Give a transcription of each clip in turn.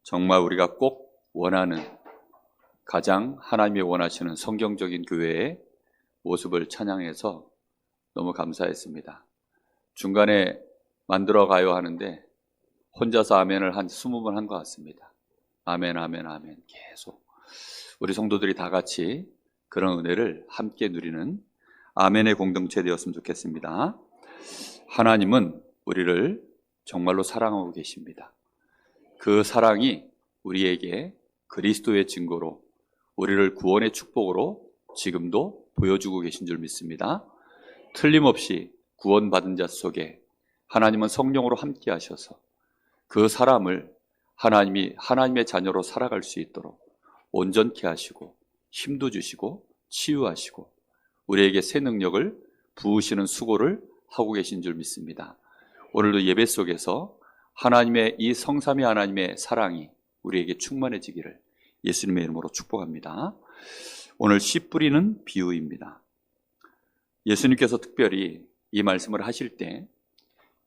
정말 우리가 꼭 원하는 가장 하나님이 원하시는 성경적인 교회의 모습을 찬양해서 너무 감사했습니다. 중간에 만들어 가요 하는데 혼자서 아멘을 한 20번 한 것 같습니다. 아멘, 아멘, 아멘. 계속 우리 성도들이 다 같이 그런 은혜를 함께 누리는 아멘의 공동체 되었으면 좋겠습니다. 하나님은 우리를 정말로 사랑하고 계십니다. 그 사랑이 우리에게 그리스도의 증거로 우리를 구원의 축복으로 지금도 보여주고 계신 줄 믿습니다. 틀림없이 구원받은 자 속에 하나님은 성령으로 함께 하셔서 그 사람을 하나님이 하나님의 자녀로 살아갈 수 있도록 온전케 하시고 힘도 주시고 치유하시고 우리에게 새 능력을 부으시는 수고를 하고 계신 줄 믿습니다. 오늘도 예배 속에서 하나님의 이 성삼위 하나님의 사랑이 우리에게 충만해지기를 예수님의 이름으로 축복합니다. 오늘 씨 뿌리는 비유입니다. 예수님께서 특별히 이 말씀을 하실 때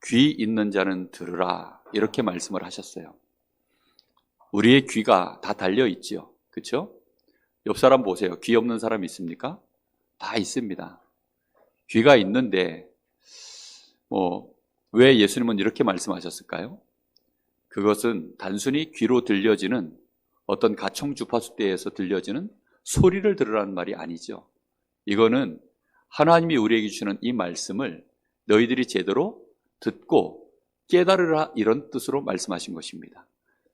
귀 있는 자는 들으라 이렇게 말씀을 하셨어요. 우리의 귀가 다 달려 있지요. 그렇죠? 옆 사람 보세요. 귀 없는 사람 있습니까? 다 있습니다. 귀가 있는데 왜 예수님은 이렇게 말씀하셨을까요? 그것은 단순히 귀로 들려지는 어떤 가청 주파수대에서 들려지는 소리를 들으라는 말이 아니죠. 이거는 하나님이 우리에게 주시는 이 말씀을 너희들이 제대로 듣고 깨달으라 이런 뜻으로 말씀하신 것입니다.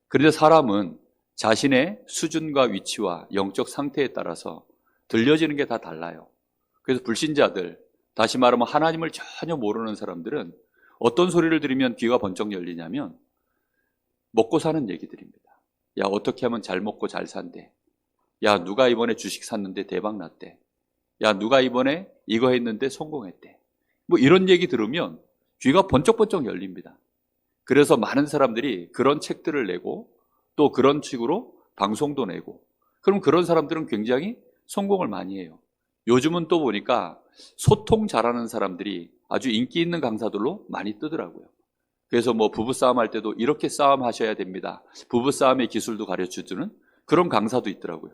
그런데 사람은 자신의 수준과 위치와 영적 상태에 따라서 들려지는 게 다 달라요. 그래서 불신자들, 다시 말하면 하나님을 전혀 모르는 사람들은 어떤 소리를 들으면 귀가 번쩍 열리냐면 먹고 사는 얘기들입니다. 야, 어떻게 하면 잘 먹고 잘 산대. 야, 누가 이번에 주식 샀는데 대박 났대. 야, 누가 이번에 이거 했는데 성공했대. 이런 얘기 들으면 귀가 번쩍번쩍 열립니다. 그래서 많은 사람들이 그런 책들을 내고 또 그런 식으로 방송도 내고 그럼 그런 사람들은 굉장히 성공을 많이 해요. 요즘은 또 보니까 소통 잘하는 사람들이 아주 인기 있는 강사들로 많이 뜨더라고요. 그래서 부부싸움 할 때도 이렇게 싸움하셔야 됩니다. 부부싸움의 기술도 가르쳐주는 그런 강사도 있더라고요.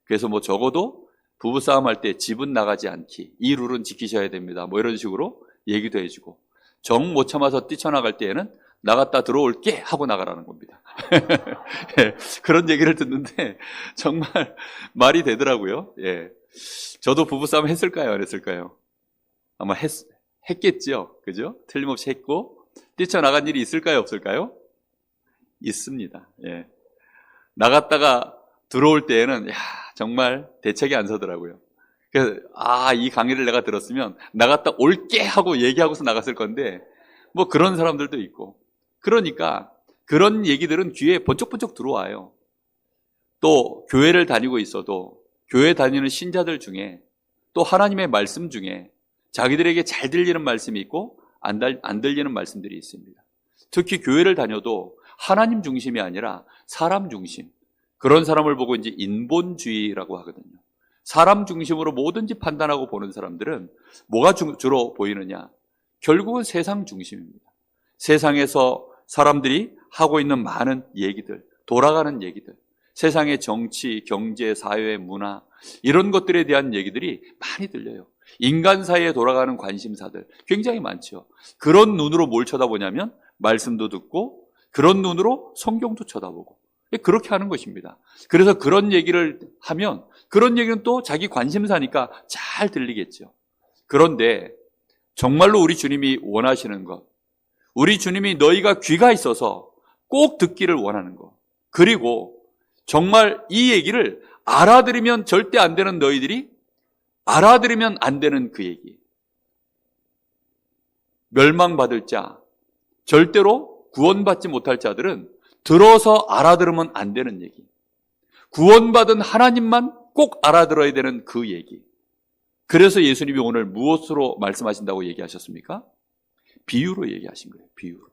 그래서 적어도 부부싸움 할 때 집은 나가지 않기, 이 룰은 지키셔야 됩니다. 이런 식으로 얘기도 해주고 정 못 참아서 뛰쳐나갈 때에는 나갔다 들어올게 하고 나가라는 겁니다. 예, 그런 얘기를 듣는데 정말 말이 되더라고요. 예, 저도 부부싸움 했을까요? 안 했을까요? 아마 했겠죠. 그죠? 틀림없이 했고 뛰쳐나간 일이 있을까요? 없을까요? 있습니다. 예. 나갔다가 들어올 때에는 정말 대책이 안 서더라고요. 그래서 이 강의를 내가 들었으면 나갔다 올게 하고 얘기하고서 나갔을 건데 그런 사람들도 있고 그러니까 그런 얘기들은 귀에 번쩍번쩍 들어와요. 또 교회를 다니고 있어도 교회 다니는 신자들 중에 또 하나님의 말씀 중에 자기들에게 잘 들리는 말씀이 있고 안 들리는 말씀들이 있습니다. 특히 교회를 다녀도 하나님 중심이 아니라 사람 중심, 그런 사람을 보고 이제 인본주의라고 하거든요. 사람 중심으로 뭐든지 판단하고 보는 사람들은 뭐가 주로 보이느냐? 결국은 세상 중심입니다. 세상에서 사람들이 하고 있는 많은 얘기들, 돌아가는 얘기들, 세상의 정치, 경제, 사회, 문화 이런 것들에 대한 얘기들이 많이 들려요. 인간 사이에 돌아가는 관심사들 굉장히 많죠. 그런 눈으로 뭘 쳐다보냐면 말씀도 듣고 그런 눈으로 성경도 쳐다보고 그렇게 하는 것입니다. 그래서 그런 얘기를 하면 그런 얘기는 또 자기 관심사니까 잘 들리겠죠. 그런데 정말로 우리 주님이 원하시는 것, 우리 주님이 너희가 귀가 있어서 꼭 듣기를 원하는 것, 그리고 정말 이 얘기를 알아들으면 절대 안 되는 너희들이 알아들으면 안 되는 그 얘기. 멸망받을 자, 절대로 구원받지 못할 자들은 들어서 알아들으면 안 되는 얘기. 구원받은 하나님만 꼭 알아들어야 되는 그 얘기. 그래서 예수님이 오늘 무엇으로 말씀하신다고 얘기하셨습니까? 비유로 얘기하신 거예요. 비유로.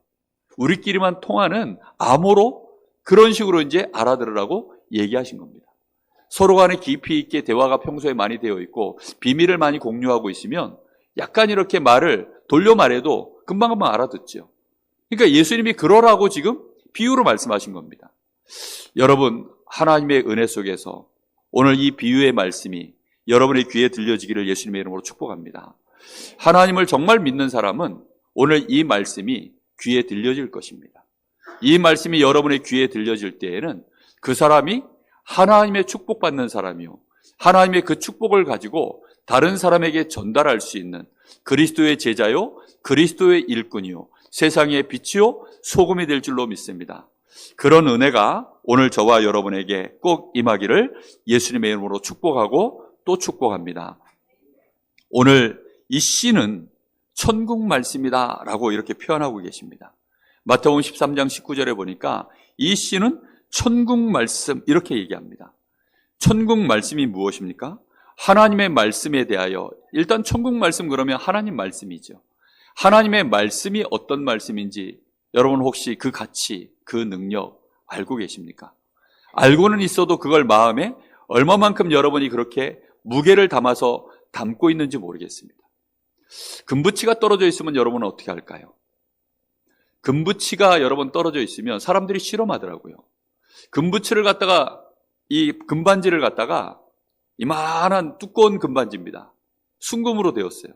우리끼리만 통하는 암호로 그런 식으로 이제 알아들으라고 얘기하신 겁니다. 서로 간에 깊이 있게 대화가 평소에 많이 되어 있고 비밀을 많이 공유하고 있으면 약간 이렇게 말을 돌려 말해도 금방금방 알아듣죠. 그러니까 예수님이 그러라고 지금 비유로 말씀하신 겁니다. 여러분, 하나님의 은혜 속에서 오늘 이 비유의 말씀이 여러분의 귀에 들려지기를 예수님의 이름으로 축복합니다. 하나님을 정말 믿는 사람은 오늘 이 말씀이 귀에 들려질 것입니다. 이 말씀이 여러분의 귀에 들려질 때에는 그 사람이 하나님의 축복받는 사람이요, 하나님의 그 축복을 가지고 다른 사람에게 전달할 수 있는 그리스도의 제자요, 그리스도의 일꾼이요, 세상의 빛이요, 소금이 될 줄로 믿습니다. 그런 은혜가 오늘 저와 여러분에게 꼭 임하기를 예수님의 이름으로 축복하고 또 축복합니다. 오늘 이 씨는 천국 말씀이다 라고 이렇게 표현하고 계십니다. 마태복음 13장 19절에 보니까 이 씨는 천국 말씀 이렇게 얘기합니다. 천국 말씀이 무엇입니까? 하나님의 말씀에 대하여, 일단 천국 말씀 그러면 하나님 말씀이죠. 하나님의 말씀이 어떤 말씀인지 여러분 혹시 그 가치, 그 능력 알고 계십니까? 알고는 있어도 그걸 마음에 얼마만큼 여러분이 그렇게 무게를 담아서 담고 있는지 모르겠습니다. 금붙이가 떨어져 있으면 여러분은 어떻게 할까요? 금붙이가 여러분 떨어져 있으면 사람들이 실험하더라고요. 금붙이를 갖다가, 이 금반지를 갖다가 이만한 두꺼운 금반지입니다. 순금으로 되었어요.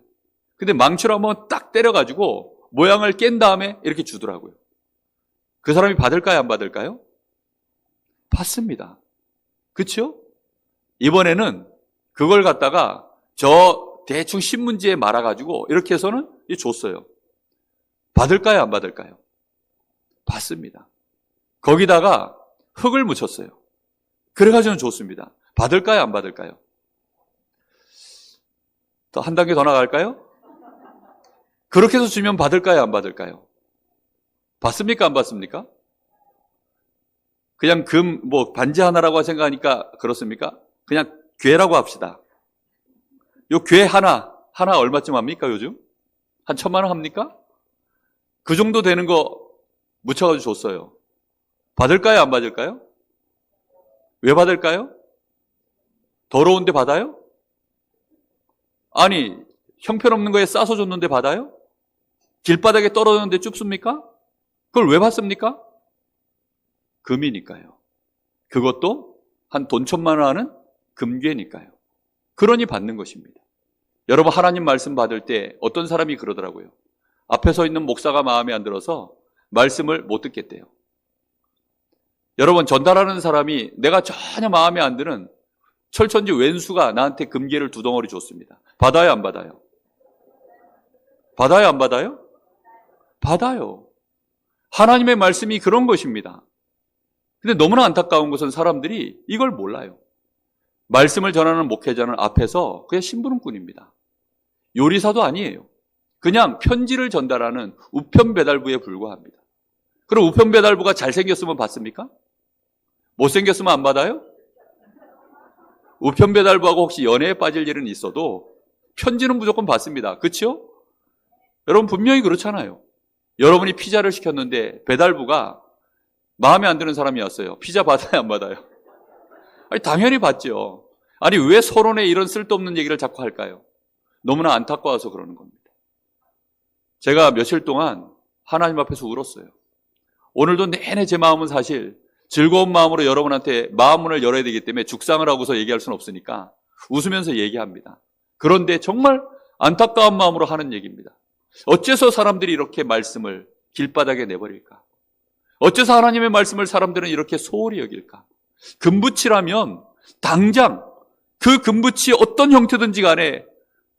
근데 망치로 한번 딱 때려가지고 모양을 깬 다음에 이렇게 주더라고요. 그 사람이 받을까요, 안 받을까요? 받습니다. 그렇죠? 이번에는 그걸 갖다가 저 대충 신문지에 말아가지고 이렇게 해서는 줬어요. 받을까요, 안 받을까요? 받습니다. 거기다가 흙을 묻혔어요. 그래가지고는 좋습니다. 받을까요, 안 받을까요? 더 한 단계 더 나갈까요? 그렇게 해서 주면 받을까요, 안 받을까요? 받습니까, 안 받습니까? 그냥 반지 하나라고 생각하니까 그렇습니까? 그냥 괴라고 합시다. 요 괴 하나 얼마쯤 합니까, 요즘? 한 1,000만 원 합니까? 그 정도 되는 거 묻혀가지고 줬어요. 받을까요, 안 받을까요? 왜 받을까요? 더러운데 받아요? 아니, 형편없는 거에 싸서 줬는데 받아요? 길바닥에 떨어졌는데 줍습니까? 그걸 왜 받습니까? 금이니까요. 그것도 한 돈 1,000만 원 하는 금괴니까요. 그러니 받는 것입니다. 여러분, 하나님 말씀 받을 때 어떤 사람이 그러더라고요. 앞에 서 있는 목사가 마음에 안 들어서 말씀을 못 듣겠대요. 여러분, 전달하는 사람이 내가 전혀 마음에 안 드는 철천지 왼수가 나한테 금괴를 2덩어리 줬습니다. 받아요, 안 받아요? 받아요, 안 받아요? 받아요. 하나님의 말씀이 그런 것입니다. 근데 너무나 안타까운 것은 사람들이 이걸 몰라요. 말씀을 전하는 목회자는 앞에서 그냥 심부름꾼입니다. 요리사도 아니에요. 그냥 편지를 전달하는 우편 배달부에 불과합니다. 그럼 우편 배달부가 잘생겼으면 받습니까? 못생겼으면 안 받아요? 우편 배달부하고 혹시 연애에 빠질 일은 있어도 편지는 무조건 받습니다. 그렇죠? 여러분, 분명히 그렇잖아요. 여러분이 피자를 시켰는데 배달부가 마음에 안 드는 사람이 왔어요. 피자 받아요, 안 받아요? 아니, 당연히 받죠. 아니, 왜 서론에 이런 쓸데없는 얘기를 자꾸 할까요? 너무나 안타까워서 그러는 겁니다. 제가 며칠 동안 하나님 앞에서 울었어요. 오늘도 내내 제 마음은 사실 즐거운 마음으로 여러분한테 마음 문을 열어야 되기 때문에 죽상을 하고서 얘기할 수는 없으니까 웃으면서 얘기합니다. 그런데 정말 안타까운 마음으로 하는 얘기입니다. 어째서 사람들이 이렇게 말씀을 길바닥에 내버릴까? 어째서 하나님의 말씀을 사람들은 이렇게 소홀히 여길까? 금붙이라면 당장 그 금붙이 어떤 형태든지 간에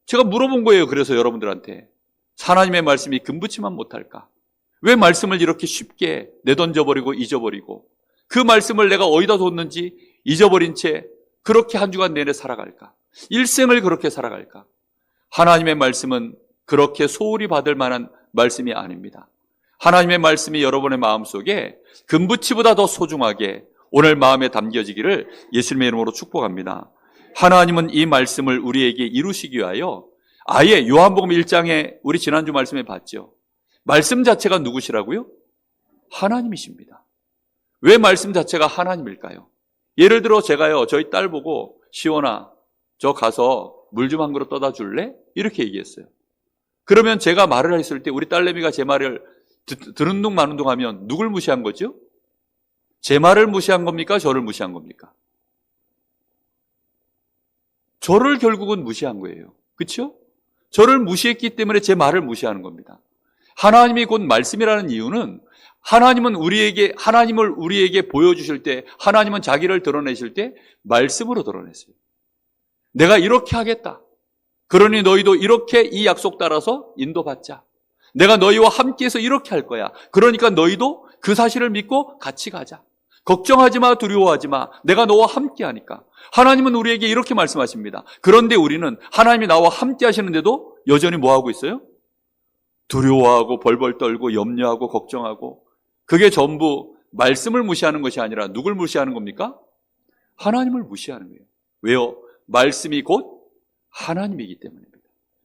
제가 물어본 거예요. 그래서 여러분들한테 하나님의 말씀이 금붙이만 못할까? 왜 말씀을 이렇게 쉽게 내던져버리고 잊어버리고 그 말씀을 내가 어디다 뒀는지 잊어버린 채 그렇게 한 주간 내내 살아갈까? 일생을 그렇게 살아갈까? 하나님의 말씀은 그렇게 소홀히 받을 만한 말씀이 아닙니다. 하나님의 말씀이 여러분의 마음속에 금붙이보다 더 소중하게 오늘 마음에 담겨지기를 예수님의 이름으로 축복합니다. 하나님은 이 말씀을 우리에게 이루시기 위하여 아예 요한복음 1장에 우리 지난주 말씀에 봤죠. 말씀 자체가 누구시라고요? 하나님이십니다. 왜 말씀 자체가 하나님일까요? 예를 들어 제가요, 저희 딸 보고 시원아, 저 가서 물 좀 한 그릇 떠다 줄래? 이렇게 얘기했어요. 그러면 제가 말을 했을 때 우리 딸내미가 제 말을 듣는 둥 마는 둥 하면 누굴 무시한 거죠? 제 말을 무시한 겁니까? 저를 무시한 겁니까? 저를 결국은 무시한 거예요. 그렇죠? 저를 무시했기 때문에 제 말을 무시하는 겁니다. 하나님이 곧 말씀이라는 이유는 하나님을 우리에게 보여주실 때, 하나님은 자기를 드러내실 때 말씀으로 드러냈어요. 내가 이렇게 하겠다. 그러니 너희도 이렇게 이 약속 따라서 인도받자. 내가 너희와 함께해서 이렇게 할 거야. 그러니까 너희도 그 사실을 믿고 같이 가자. 걱정하지 마, 두려워하지 마. 내가 너와 함께 하니까. 하나님은 우리에게 이렇게 말씀하십니다. 그런데 우리는 하나님이 나와 함께 하시는데도 여전히 뭐 하고 있어요? 두려워하고 벌벌 떨고 염려하고 걱정하고. 그게 전부 말씀을 무시하는 것이 아니라 누굴 무시하는 겁니까? 하나님을 무시하는 거예요. 왜요? 말씀이 곧 하나님이기 때문입니다.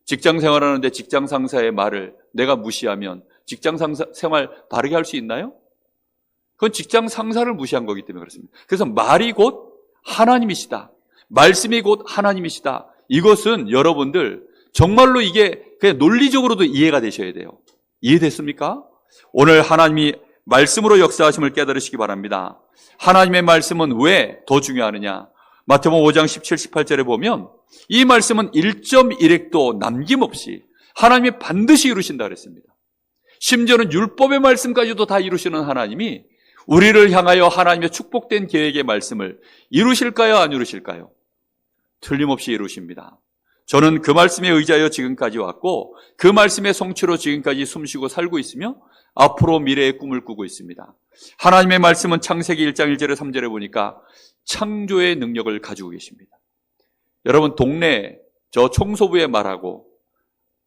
직장 생활하는데 직장 상사의 말을 내가 무시하면 직장 생활 바르게 할 수 있나요? 그건 직장 상사를 무시한 거기 때문에 그렇습니다. 그래서 말이 곧 하나님이시다. 말씀이 곧 하나님이시다. 이것은 여러분들 정말로 이게 그냥 논리적으로도 이해가 되셔야 돼요. 이해됐습니까? 오늘 하나님이 말씀으로 역사하심을 깨달으시기 바랍니다. 하나님의 말씀은 왜 더 중요하느냐? 마태복음 5장 17, 18절에 보면 이 말씀은 1.1획도 남김없이 하나님이 반드시 이루신다 그랬습니다. 심지어는 율법의 말씀까지도 다 이루시는 하나님이 우리를 향하여 하나님의 축복된 계획의 말씀을 이루실까요? 안 이루실까요? 틀림없이 이루십니다. 저는 그 말씀에 의지하여 지금까지 왔고 그 말씀의 성취로 지금까지 숨쉬고 살고 있으며 앞으로 미래의 꿈을 꾸고 있습니다. 하나님의 말씀은 창세기 1장 1절에 3절에 보니까 창조의 능력을 가지고 계십니다. 여러분 동네 저 청소부의 말하고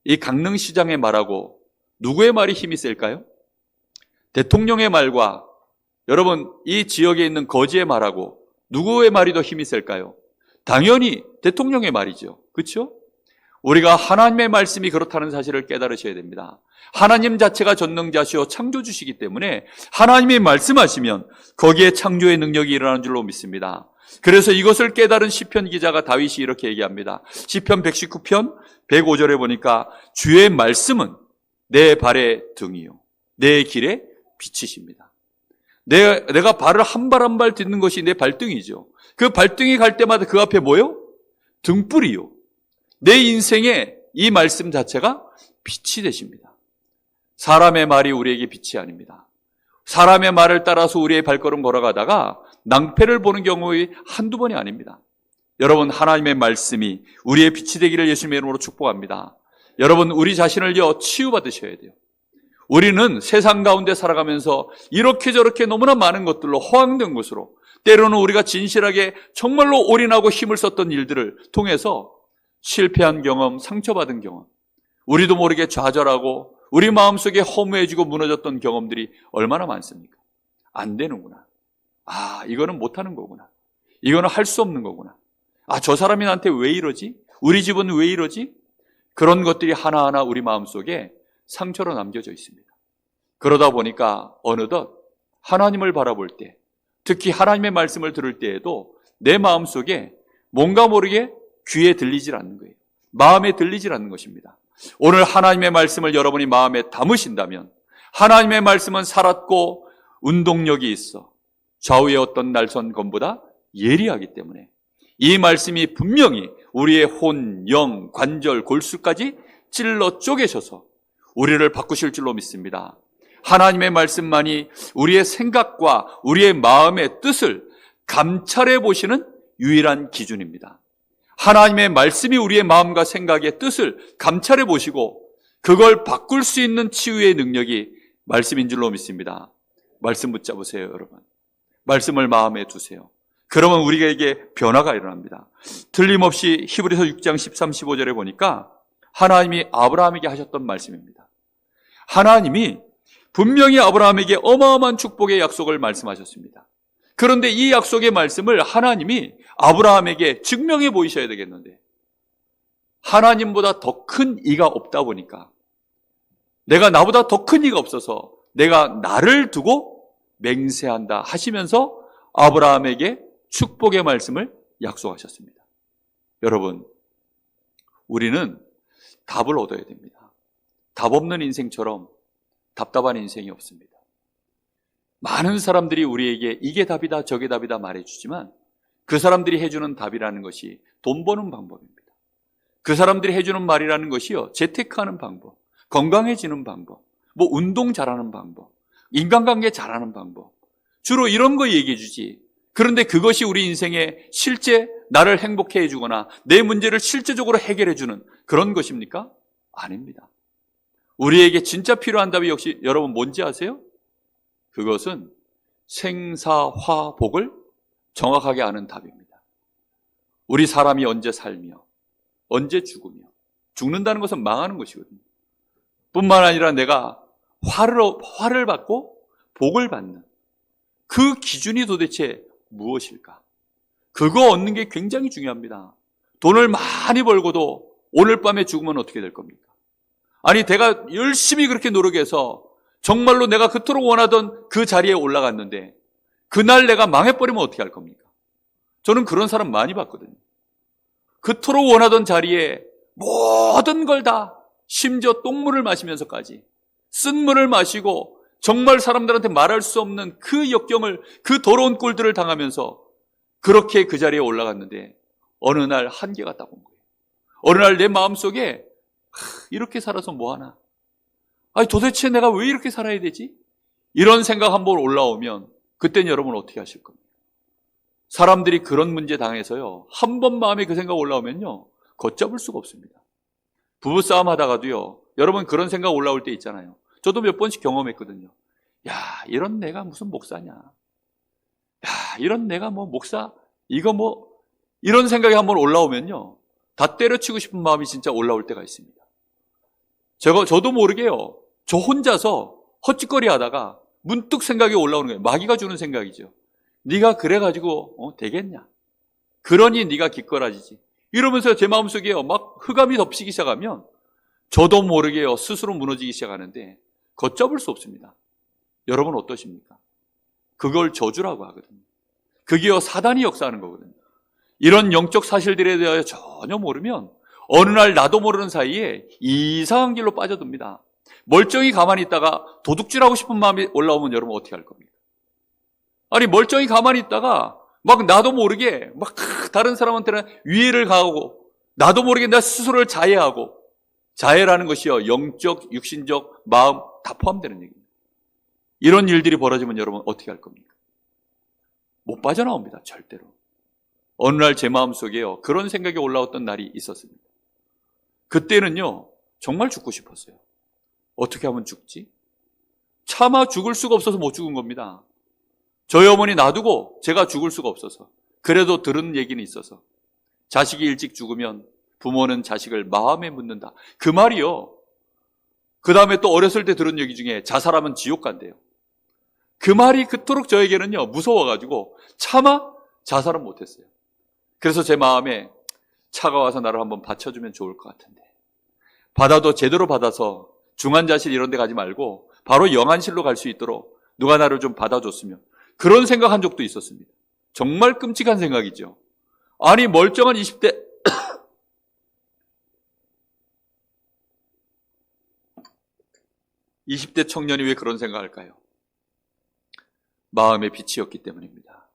이 강릉시장의 말하고 누구의 말이 힘이 셀까요? 대통령의 말과 여러분 이 지역에 있는 거지의 말하고 누구의 말이 더 힘이 셀까요? 당연히 대통령의 말이죠. 그렇죠? 우리가 하나님의 말씀이 그렇다는 사실을 깨달으셔야 됩니다. 하나님 자체가 전능자시오 창조주시기 때문에 하나님이 말씀하시면 거기에 창조의 능력이 일어나는 줄로 믿습니다. 그래서 이것을 깨달은 시편 기자가 다윗이 이렇게 얘기합니다. 시편 119편 105절에 보니까 주의 말씀은 내 발의 등이요 내 길의 빛이십니다. 내가 발을 한 발 한 발 딛는 것이 내 발등이죠. 그 발등이 갈 때마다 그 앞에 뭐요? 등불이요. 내 인생에 이 말씀 자체가 빛이 되십니다. 사람의 말이 우리에게 빛이 아닙니다. 사람의 말을 따라서 우리의 발걸음 걸어가다가 낭패를 보는 경우의 한두 번이 아닙니다. 여러분 하나님의 말씀이 우리의 빛이 되기를 예수님의 이름으로 축복합니다. 여러분 우리 자신을요 치유받으셔야 돼요. 우리는 세상 가운데 살아가면서 이렇게 저렇게 너무나 많은 것들로 허황된 것으로 때로는 우리가 진실하게 정말로 올인하고 힘을 썼던 일들을 통해서 실패한 경험, 상처받은 경험, 우리도 모르게 좌절하고 우리 마음속에 허무해지고 무너졌던 경험들이 얼마나 많습니까? 안 되는구나. 이거는 못하는 거구나. 이거는 할 수 없는 거구나. 저 사람이 나한테 왜 이러지? 우리 집은 왜 이러지? 그런 것들이 하나하나 우리 마음속에 상처로 남겨져 있습니다. 그러다 보니까 어느덧 하나님을 바라볼 때, 특히 하나님의 말씀을 들을 때에도 내 마음속에 뭔가 모르게 귀에 들리질 않는 거예요. 마음에 들리질 않는 것입니다. 오늘 하나님의 말씀을 여러분이 마음에 담으신다면 하나님의 말씀은 살았고 운동력이 있어 좌우의 어떤 날선 검보다 예리하기 때문에 이 말씀이 분명히 우리의 혼, 영, 관절, 골수까지 찔러 쪼개셔서 우리를 바꾸실 줄로 믿습니다. 하나님의 말씀만이 우리의 생각과 우리의 마음의 뜻을 감찰해 보시는 유일한 기준입니다. 하나님의 말씀이 우리의 마음과 생각의 뜻을 감찰해 보시고 그걸 바꿀 수 있는 치유의 능력이 말씀인 줄로 믿습니다. 말씀 붙잡으세요, 여러분. 말씀을 마음에 두세요. 그러면 우리에게 변화가 일어납니다. 틀림없이 히브리서 6장 13, 15절에 보니까 하나님이 아브라함에게 하셨던 말씀입니다. 하나님이 분명히 아브라함에게 어마어마한 축복의 약속을 말씀하셨습니다. 그런데 이 약속의 말씀을 하나님이 아브라함에게 증명해 보이셔야 되겠는데 하나님보다 더 큰 이가 없다 보니까 내가 나보다 더 큰 이가 없어서 내가 나를 두고 맹세한다 하시면서 아브라함에게 축복의 말씀을 약속하셨습니다. 여러분, 우리는 답을 얻어야 됩니다. 답 없는 인생처럼 답답한 인생이 없습니다. 많은 사람들이 우리에게 이게 답이다 저게 답이다 말해주지만 그 사람들이 해주는 답이라는 것이 돈 버는 방법입니다. 그 사람들이 해주는 말이라는 것이요, 재테크하는 방법, 건강해지는 방법, 뭐 운동 잘하는 방법, 인간관계 잘하는 방법, 주로 이런 거 얘기해 주지. 그런데 그것이 우리 인생에 실제 나를 행복해 해주거나 내 문제를 실제적으로 해결해 주는 그런 것입니까? 아닙니다. 우리에게 진짜 필요한 답이 역시 여러분 뭔지 아세요? 그것은 생사화복을 정확하게 아는 답입니다. 우리 사람이 언제 살며 언제 죽으며, 죽는다는 것은 망하는 것이거든요. 뿐만 아니라 내가 화를 받고 복을 받는 그 기준이 도대체 무엇일까? 그거 얻는 게 굉장히 중요합니다. 돈을 많이 벌고도 오늘 밤에 죽으면 어떻게 될 겁니까? 아니, 내가 열심히 그렇게 노력해서 정말로 내가 그토록 원하던 그 자리에 올라갔는데 그날 내가 망해버리면 어떻게 할 겁니까? 저는 그런 사람 많이 봤거든요. 그토록 원하던 자리에 모든 걸 다, 심지어 똥물을 마시면서까지 쓴물을 마시고 정말 사람들한테 말할 수 없는 그 역경을, 그 더러운 꼴들을 당하면서 그렇게 그 자리에 올라갔는데 어느 날 한계가 딱 온 거예요. 어느 날 내 마음속에 이렇게 살아서 뭐하나? 아니, 도대체 내가 왜 이렇게 살아야 되지? 이런 생각 한번 올라오면 그때는 여러분 어떻게 하실 겁니까? 사람들이 그런 문제 당해서요, 한 번 마음에 그 생각 올라오면요, 걷잡을 수가 없습니다. 부부싸움 하다가도요, 여러분 그런 생각 올라올 때 있잖아요. 저도 몇 번씩 경험했거든요. 야, 이런 내가 무슨 목사냐? 야, 이런 내가 뭐 목사? 이거 뭐, 이런 생각이 한번 올라오면요, 다 때려치고 싶은 마음이 진짜 올라올 때가 있습니다. 저도 모르게요, 저 혼자서 헛짓거리 하다가 문득 생각이 올라오는 거예요. 마귀가 주는 생각이죠. 네가 그래가지고 되겠냐? 그러니 네가 기꺼라지지. 이러면서 제 마음속에요, 막 흑암이 덮치기 시작하면 저도 모르게요, 스스로 무너지기 시작하는데 걷잡을 수 없습니다. 여러분 어떠십니까? 그걸 저주라고 하거든요. 그게요, 사단이 역사하는 거거든요. 이런 영적 사실들에 대하여 전혀 모르면 어느 날 나도 모르는 사이에 이상한 길로 빠져듭니다. 멀쩡히 가만히 있다가 도둑질하고 싶은 마음이 올라오면 여러분 어떻게 할 겁니까? 아니, 멀쩡히 가만히 있다가 막 나도 모르게 막 다른 사람한테는 위해를 가하고 나도 모르게 나 스스로를 자해하고, 자해라는 것이요, 영적, 육신적, 마음 다 포함되는 얘기입니다. 이런 일들이 벌어지면 여러분 어떻게 할 겁니까? 못 빠져나옵니다, 절대로. 어느 날 제 마음속에요, 그런 생각이 올라왔던 날이 있었습니다. 그때는요, 정말 죽고 싶었어요. 어떻게 하면 죽지? 차마 죽을 수가 없어서 못 죽은 겁니다. 저희 어머니 놔두고 제가 죽을 수가 없어서. 그래도 들은 얘기는 있어서, 자식이 일찍 죽으면 부모는 자식을 마음에 묻는다. 그 말이요, 그 다음에 또 어렸을 때 들은 얘기 중에 자살하면 지옥 간대요. 그 말이 그토록 저에게는요, 무서워가지고 차마 자살은 못했어요. 그래서 제 마음에 차가 와서 나를 한번 받쳐주면 좋을 것 같은데, 받아도 제대로 받아서 중환자실 이런 데 가지 말고 바로 영안실로 갈 수 있도록 누가 나를 좀 받아줬으면, 그런 생각한 적도 있었습니다. 정말 끔찍한 생각이죠. 아니, 멀쩡한 20대 청년이 왜 그런 생각할까요? 마음에 빛이 없기 때문입니다.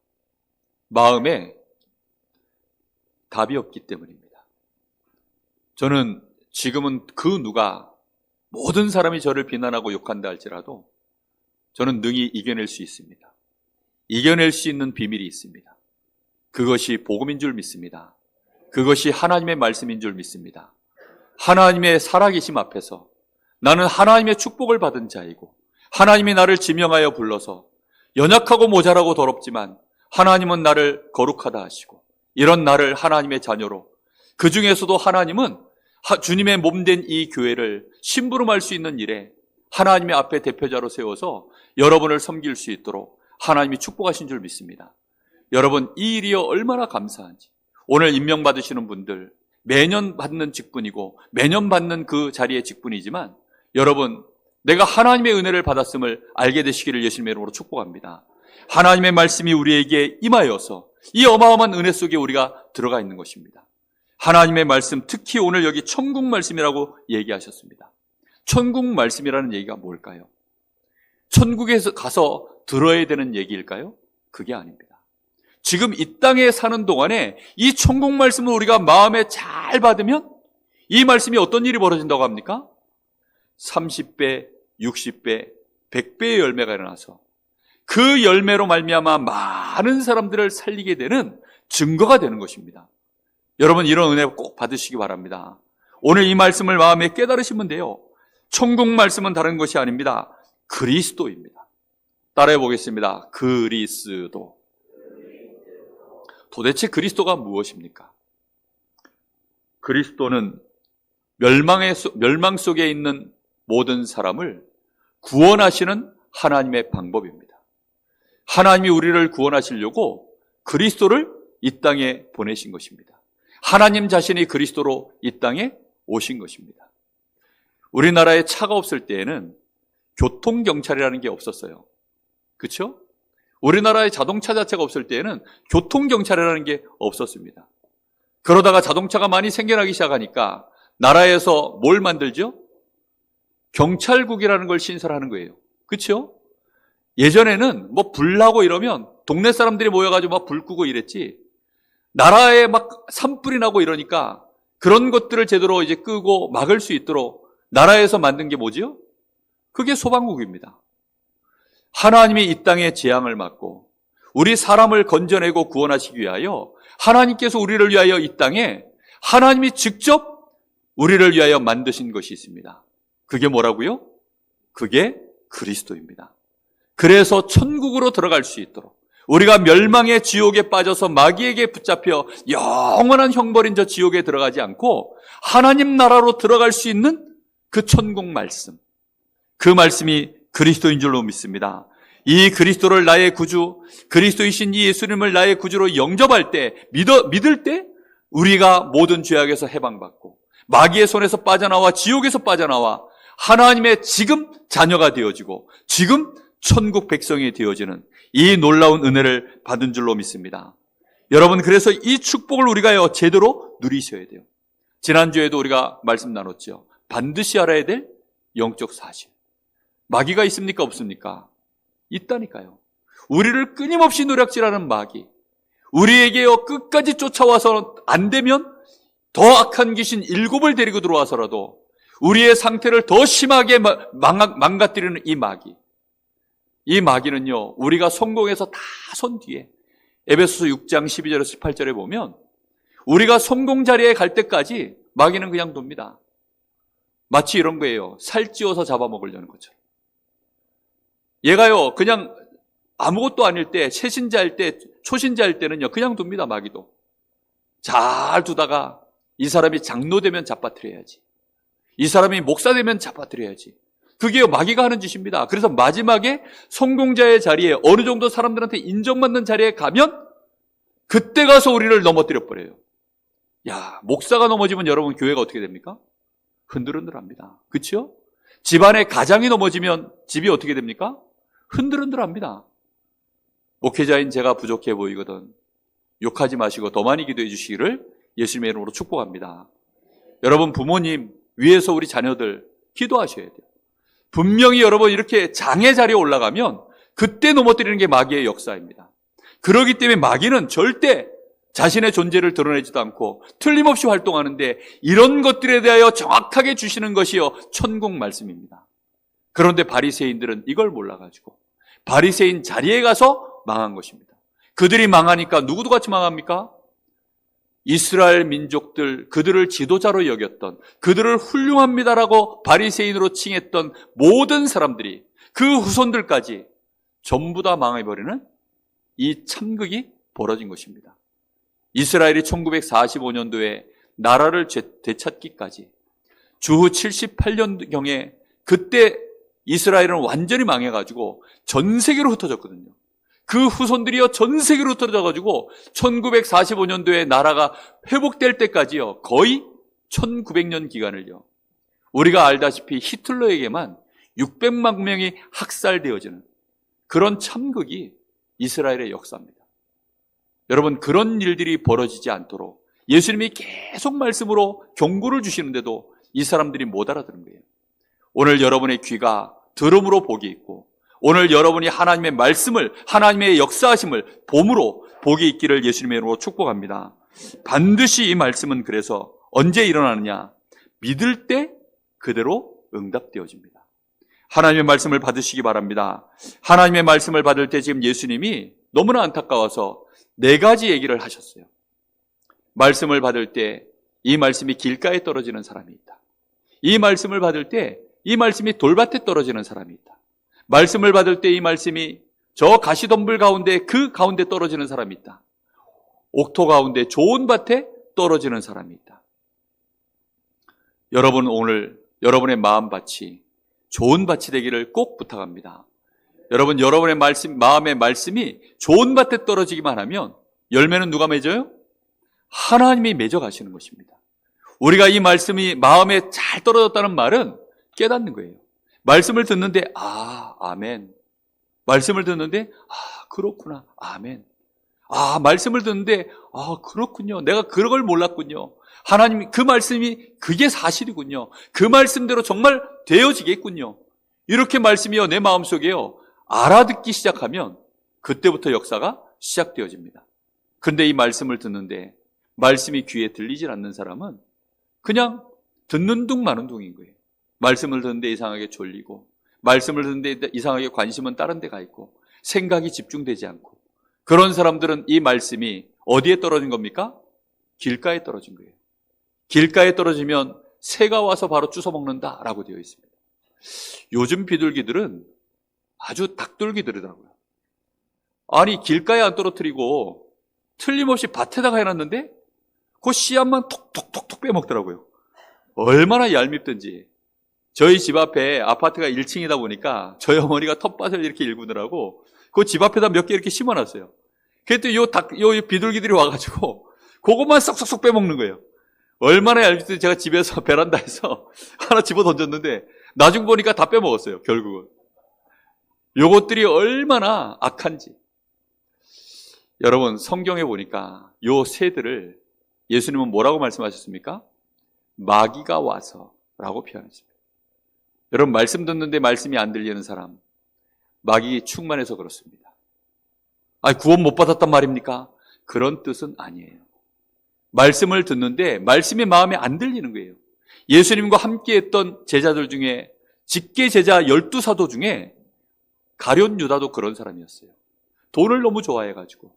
마음에 답이 없기 때문입니다. 저는 지금은 그 누가, 모든 사람이 저를 비난하고 욕한다 할지라도 저는 능히 이겨낼 수 있습니다. 이겨낼 수 있는 비밀이 있습니다. 그것이 복음인 줄 믿습니다. 그것이 하나님의 말씀인 줄 믿습니다. 하나님의 살아계심 앞에서 나는 하나님의 축복을 받은 자이고, 하나님이 나를 지명하여 불러서 연약하고 모자라고 더럽지만 하나님은 나를 거룩하다 하시고, 이런 나를 하나님의 자녀로, 그 중에서도 하나님은 주님의 몸된 이 교회를 심부름할 수 있는 일에 하나님의 앞에 대표자로 세워서 여러분을 섬길 수 있도록 하나님이 축복하신 줄 믿습니다. 여러분, 이 일이요, 얼마나 감사한지. 오늘 임명받으시는 분들, 매년 받는 직분이고 매년 받는 그 자리의 직분이지만, 여러분, 내가 하나님의 은혜를 받았음을 알게 되시기를 예수님의 이름으로 축복합니다. 하나님의 말씀이 우리에게 임하여서 이 어마어마한 은혜 속에 우리가 들어가 있는 것입니다. 하나님의 말씀, 특히 오늘 여기 천국 말씀이라고 얘기하셨습니다. 천국 말씀이라는 얘기가 뭘까요? 천국에서 가서 들어야 되는 얘기일까요? 그게 아닙니다. 지금 이 땅에 사는 동안에 이 천국 말씀을 우리가 마음에 잘 받으면 이 말씀이 어떤 일이 벌어진다고 합니까? 30배, 60배, 100배의 열매가 일어나서 그 열매로 말미암아 많은 사람들을 살리게 되는 증거가 되는 것입니다. 여러분, 이런 은혜 꼭 받으시기 바랍니다. 오늘 이 말씀을 마음에 깨달으시면 돼요. 천국 말씀은 다른 것이 아닙니다. 그리스도입니다. 따라해 보겠습니다. 그리스도. 도대체 그리스도가 무엇입니까? 그리스도는 멸망 속에 있는 모든 사람을 구원하시는 하나님의 방법입니다. 하나님이 우리를 구원하시려고 그리스도를 이 땅에 보내신 것입니다. 하나님 자신이 그리스도로 이 땅에 오신 것입니다. 우리나라에 차가 없을 때에는 교통경찰이라는 게 없었어요. 그렇죠? 우리나라에 자동차 자체가 없을 때에는 교통경찰이라는 게 없었습니다. 그러다가 자동차가 많이 생겨나기 시작하니까 나라에서 뭘 만들죠? 경찰국이라는 걸 신설하는 거예요. 그렇죠? 예전에는 뭐 불나고 이러면 동네 사람들이 모여가지고 막 불 끄고 이랬지, 나라에 막 산불이 나고 이러니까 그런 것들을 제대로 이제 끄고 막을 수 있도록 나라에서 만든 게 뭐지요? 그게 소방국입니다. 하나님이 이 땅에 재앙을 막고 우리 사람을 건져내고 구원하시기 위하여 하나님께서 우리를 위하여 이 땅에 하나님이 직접 우리를 위하여 만드신 것이 있습니다. 그게 뭐라고요? 그게 그리스도입니다. 그래서 천국으로 들어갈 수 있도록, 우리가 멸망의 지옥에 빠져서 마귀에게 붙잡혀 영원한 형벌인 저 지옥에 들어가지 않고 하나님 나라로 들어갈 수 있는 그 천국 말씀, 그 말씀이 그리스도인 줄로 믿습니다. 이 그리스도를 나의 구주, 그리스도이신 이 예수님을 나의 구주로 영접할 때, 믿을 때 우리가 모든 죄악에서 해방받고 마귀의 손에서 빠져나와 지옥에서 빠져나와 하나님의 지금 자녀가 되어지고 지금 천국 백성이 되어지는 이 놀라운 은혜를 받은 줄로 믿습니다. 여러분, 그래서 이 축복을 우리가 제대로 누리셔야 돼요. 지난주에도 우리가 말씀 나눴죠. 반드시 알아야 될 영적 사실. 마귀가 있습니까? 없습니까? 있다니까요. 우리를 끊임없이 노략질하는 마귀, 우리에게 끝까지 쫓아와서 안 되면 더 악한 귀신 7을 데리고 들어와서라도 우리의 상태를 더 심하게 망가뜨리는 이 마귀는요, 우리가 성공해서 다 선 뒤에 에베소서 6장 12절에서 18절에 보면 우리가 성공 자리에 갈 때까지 마귀는 그냥 돕니다. 마치 이런 거예요. 살찌워서 잡아먹으려는 것처럼. 얘가요, 그냥 아무것도 아닐 때, 새신자일 때, 초신자일 때는요, 그냥 둡니다, 마귀도. 잘 두다가 이 사람이 장로 되면 잡아뜨려야지, 이 사람이 목사 되면 잡아뜨려야지. 그게 마귀가 하는 짓입니다. 그래서 마지막에 성공자의 자리에, 어느 정도 사람들한테 인정받는 자리에 가면 그때 가서 우리를 넘어뜨려 버려요. 야, 목사가 넘어지면 여러분 교회가 어떻게 됩니까? 흔들흔들합니다. 그렇죠? 집안의 가장이 넘어지면 집이 어떻게 됩니까? 흔들흔들합니다. 목회자인 제가 부족해 보이거든 욕하지 마시고 더 많이 기도해 주시기를 예수님의 이름으로 축복합니다. 여러분, 부모님 위에서 우리 자녀들 기도하셔야 돼요. 분명히 여러분 이렇게 장애 자리에 올라가면 그때 넘어뜨리는 게 마귀의 역사입니다. 그렇기 때문에 마귀는 절대 자신의 존재를 드러내지도 않고 틀림없이 활동하는데, 이런 것들에 대하여 정확하게 주시는 것이요 천국 말씀입니다. 그런데 바리새인들은 이걸 몰라가지고 바리새인 자리에 가서 망한 것입니다. 그들이 망하니까 누구도 같이 망합니까? 이스라엘 민족들, 그들을 지도자로 여겼던, 그들을 훌륭합니다라고 바리새인으로 칭했던 모든 사람들이, 그 후손들까지 전부 다 망해버리는 이 참극이 벌어진 것입니다. 이스라엘이 1945년도에 나라를 되찾기까지 주후 78년경에 그때 이스라엘은 완전히 망해가지고 전 세계로 흩어졌거든요. 그 후손들이요 전 세계로 흩어져가지고 1945년도에 나라가 회복될 때까지요 거의 1900년 기간을요 우리가 알다시피 히틀러에게만 600만 명이 학살되어지는 그런 참극이 이스라엘의 역사입니다. 여러분, 그런 일들이 벌어지지 않도록 예수님이 계속 말씀으로 경고를 주시는데도 이 사람들이 못 알아듣는 거예요. 오늘 여러분의 귀가 들음으로 복이 있고, 오늘 여러분이 하나님의 말씀을, 하나님의 역사하심을 봄으로 복이 있기를 예수님의 이름으로 축복합니다. 반드시 이 말씀은 그래서 언제 일어나느냐? 믿을 때 그대로 응답되어집니다. 하나님의 말씀을 받으시기 바랍니다. 하나님의 말씀을 받을 때 지금 예수님이 너무나 안타까워서 4가지 얘기를 하셨어요. 말씀을 받을 때 이 말씀이 길가에 떨어지는 사람이 있다. 이 말씀을 받을 때 이 말씀이 돌밭에 떨어지는 사람이 있다. 말씀을 받을 때 이 말씀이 저 가시덤불 가운데 그 가운데 떨어지는 사람이 있다. 옥토 가운데 좋은 밭에 떨어지는 사람이 있다. 여러분, 오늘 여러분의 마음밭이 좋은 밭이 되기를 꼭 부탁합니다. 여러분, 여러분의 마음의 말씀이 좋은 밭에 떨어지기만 하면 열매는 누가 맺어요? 하나님이 맺어 가시는 것입니다. 우리가 이 말씀이 마음에 잘 떨어졌다는 말은 깨닫는 거예요. 말씀을 듣는데 아멘. 말씀을 듣는데 그렇구나. 아멘. 말씀을 듣는데 그렇군요. 내가 그런 걸 몰랐군요. 하나님이 그 말씀이 그게 사실이군요. 그 말씀대로 정말 되어지겠군요. 이렇게 말씀이요 내 마음속에요 알아듣기 시작하면 그때부터 역사가 시작되어집니다. 근데 이 말씀을 듣는데 말씀이 귀에 들리질 않는 사람은 그냥 듣는 둥 마는 둥인 거예요. 말씀을 듣는데 이상하게 졸리고, 말씀을 듣는데 이상하게 관심은 다른 데 가 있고, 생각이 집중되지 않고, 그런 사람들은 이 말씀이 어디에 떨어진 겁니까? 길가에 떨어진 거예요. 길가에 떨어지면 새가 와서 바로 주워먹는다라고 되어 있습니다. 요즘 비둘기들은 아주 닭둘기들이더라고요. 아니, 길가에 안 떨어뜨리고 틀림없이 밭에다가 해놨는데 그 씨앗만 톡톡톡톡 빼먹더라고요. 얼마나 얄밉든지. 저희 집 앞에 아파트가 1층이다 보니까 저희 어머니가 텃밭을 이렇게 일구느라고 그 집 앞에다 몇 개 이렇게 심어놨어요. 그랬더니 요 비둘기들이 와가지고 그것만 쏙쏙쏙 빼먹는 거예요. 얼마나 얄밉든지. 제가 집에서 베란다에서 하나 집어 던졌는데 나중 보니까 다 빼먹었어요, 결국은. 요것들이 얼마나 악한지. 여러분, 성경에 보니까 요 새들을 예수님은 뭐라고 말씀하셨습니까? 마귀가 와서 라고 표현했습니다. 여러분, 말씀 듣는데 말씀이 안 들리는 사람, 마귀 충만해서 그렇습니다. 구원 못 받았단 말입니까? 그런 뜻은 아니에요. 말씀을 듣는데 말씀이 마음에 안 들리는 거예요. 예수님과 함께 했던 제자들 중에, 직계 제자 12사도 중에 가룟 유다도 그런 사람이었어요. 돈을 너무 좋아해가지고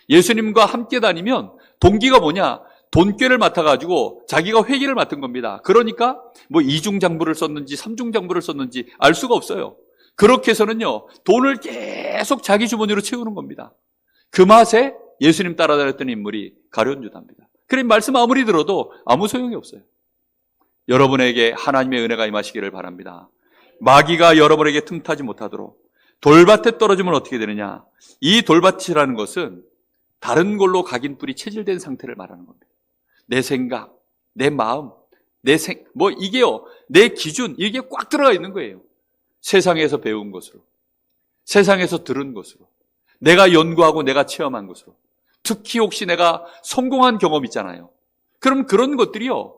예수님과 함께 다니면 동기가 뭐냐? 돈꾀를 맡아가지고 자기가 회계를 맡은 겁니다. 그러니까 뭐 이중장부를 썼는지 삼중장부를 썼는지 알 수가 없어요. 그렇게 해서는요 돈을 계속 자기 주머니로 채우는 겁니다. 그 맛에 예수님 따라다녔던 인물이 가룟 유다입니다. 그래, 말씀 아무리 들어도 아무 소용이 없어요. 여러분에게 하나님의 은혜가 임하시기를 바랍니다. 마귀가 여러분에게 틈타지 못하도록. 돌밭에 떨어지면 어떻게 되느냐? 이 돌밭이라는 것은 다른 걸로 각인 뿌리 체질된 상태를 말하는 겁니다. 내 생각, 내 마음, 이게요, 내 기준, 이게 꽉 들어가 있는 거예요. 세상에서 배운 것으로, 세상에서 들은 것으로, 내가 연구하고 내가 체험한 것으로, 특히 혹시 내가 성공한 경험 있잖아요. 그럼 그런 것들이요,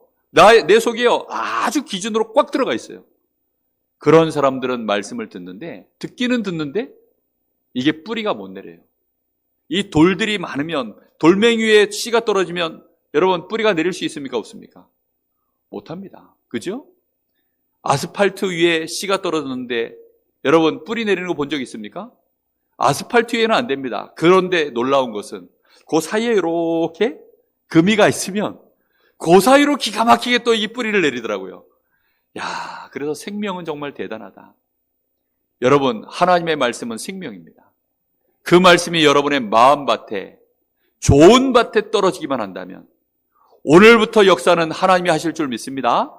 내 속에요, 아주 기준으로 꽉 들어가 있어요. 그런 사람들은 말씀을 듣기는 듣는데 이게 뿌리가 못 내려요. 이 돌들이 많으면, 돌멩이 위에 씨가 떨어지면 여러분 뿌리가 내릴 수 있습니까? 없습니까? 못합니다. 그죠? 아스팔트 위에 씨가 떨어졌는데 여러분 뿌리 내리는 거 본 적 있습니까? 아스팔트 위에는 안 됩니다. 그런데 놀라운 것은 그 사이에 이렇게 금이가 있으면 그 사이로 기가 막히게 또 이 뿌리를 내리더라고요. 그래서 생명은 정말 대단하다. 여러분, 하나님의 말씀은 생명입니다. 그 말씀이 여러분의 마음밭에, 좋은 밭에 떨어지기만 한다면 오늘부터 역사는 하나님이 하실 줄 믿습니다.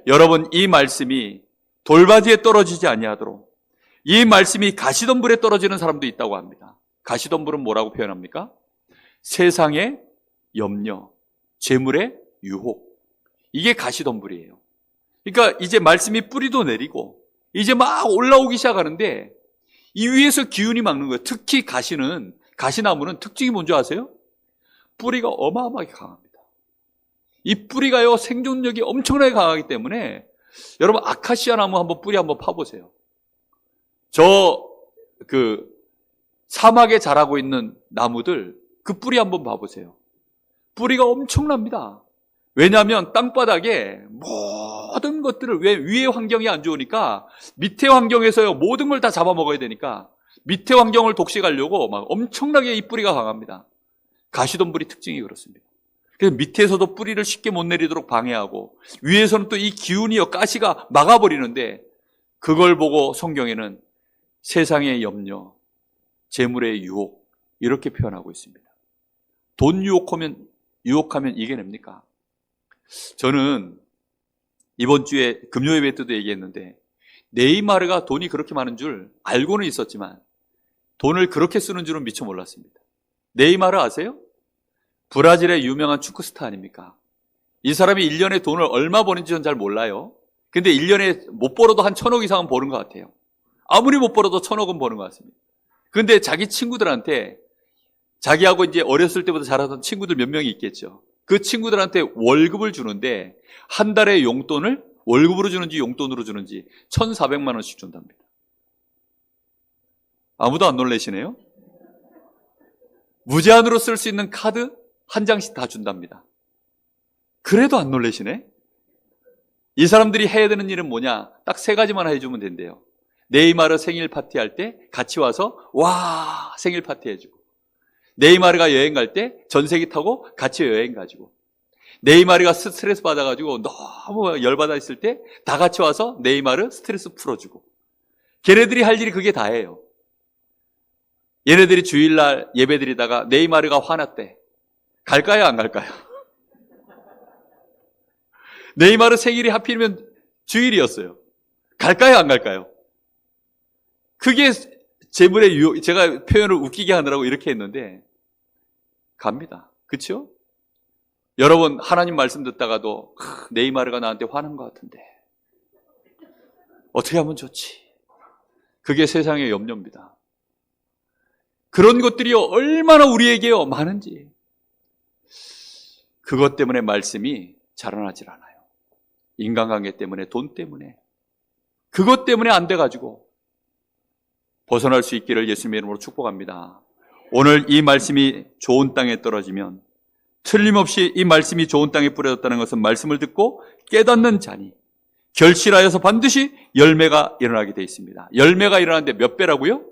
여러분, 이 말씀이 돌바지에 떨어지지 아니하도록, 이 말씀이 가시덤불에 떨어지는 사람도 있다고 합니다. 가시덤불은 뭐라고 표현합니까? 세상의 염려, 재물의 유혹, 이게 가시덤불이에요. 그러니까 이제 말씀이 뿌리도 내리고 이제 막 올라오기 시작하는데 이 위에서 기운이 막는 거예요. 특히 가시나무는 특징이 뭔지 아세요? 뿌리가 어마어마하게 강합니다. 이 뿌리가요 생존력이 엄청나게 강하기 때문에 여러분 아카시아 나무 한번 뿌리 한번 파보세요. 저 그 사막에 자라고 있는 나무들, 그 뿌리 한번 봐보세요. 뿌리가 엄청납니다. 왜냐하면 땅바닥에 모든 것들을, 왜 위의 환경이 안 좋으니까 밑에 환경에서요 모든 걸 다 잡아먹어야 되니까 밑에 환경을 독식하려고 막 엄청나게 이 뿌리가 강합니다. 가시덤불이 특징이 그렇습니다. 그래서 밑에서도 뿌리를 쉽게 못 내리도록 방해하고 위에서는 또 이 기운이요 가시가 막아버리는데, 그걸 보고 성경에는 세상의 염려, 재물의 유혹 이렇게 표현하고 있습니다. 돈 유혹하면 이겨냅니까? 저는 이번 주에 금요 예배 때도 얘기했는데, 네이마르가 돈이 그렇게 많은 줄 알고는 있었지만 돈을 그렇게 쓰는 줄은 미처 몰랐습니다. 네이마르 아세요? 브라질의 유명한 축구 스타 아닙니까? 이 사람이 1년에 돈을 얼마 버는지 전 잘 몰라요. 근데 1년에 못 벌어도 한 1,000억 이상은 버는 것 같아요. 아무리 못 벌어도 1,000억은 버는 것 같습니다. 근데 자기 친구들한테, 자기하고 이제 어렸을 때부터 자라던 친구들 몇 명이 있겠죠. 그 친구들한테 월급을 주는데 한 달에 용돈을 월급으로 주는지 용돈으로 주는지 1,400만 원씩 준답니다. 아무도 안 놀라시네요? 무제한으로 쓸 수 있는 카드 한 장씩 다 준답니다. 그래도 안 놀라시네? 이 사람들이 해야 되는 일은 뭐냐? 딱 3가지만 해주면 된대요. 네이마르 생일 파티할 때 같이 와서 와 생일 파티 해주고, 네이마르가 여행 갈 때 전세기 타고 같이 여행 가지고, 네이마르가 스트레스 받아가지고 너무 열받아 있을 때 다 같이 와서 네이마르 스트레스 풀어주고, 걔네들이 할 일이 그게 다예요. 얘네들이 주일날 예배드리다가 네이마르가 화났대. 갈까요 안 갈까요? 네이마르 생일이 하필이면 주일이었어요. 갈까요 안 갈까요? 그게 재물의 유혹, 제가 표현을 웃기게 하느라고 이렇게 했는데 갑니다. 그렇죠? 여러분 하나님 말씀 듣다가도 네이마르가 나한테 화난 것 같은데 어떻게 하면 좋지? 그게 세상의 염려입니다. 그런 것들이 얼마나 우리에게요 많은지, 그것 때문에 말씀이 자라나질 않아요. 인간관계 때문에, 돈 때문에, 그것 때문에 안 돼가지고 벗어날 수 있기를 예수님의 이름으로 축복합니다. 오늘 이 말씀이 좋은 땅에 떨어지면, 틀림없이 이 말씀이 좋은 땅에 뿌려졌다는 것은 말씀을 듣고 깨닫는 자니 결실하여서 반드시 열매가 일어나게 되어 있습니다. 열매가 일어나는데 몇 배라고요?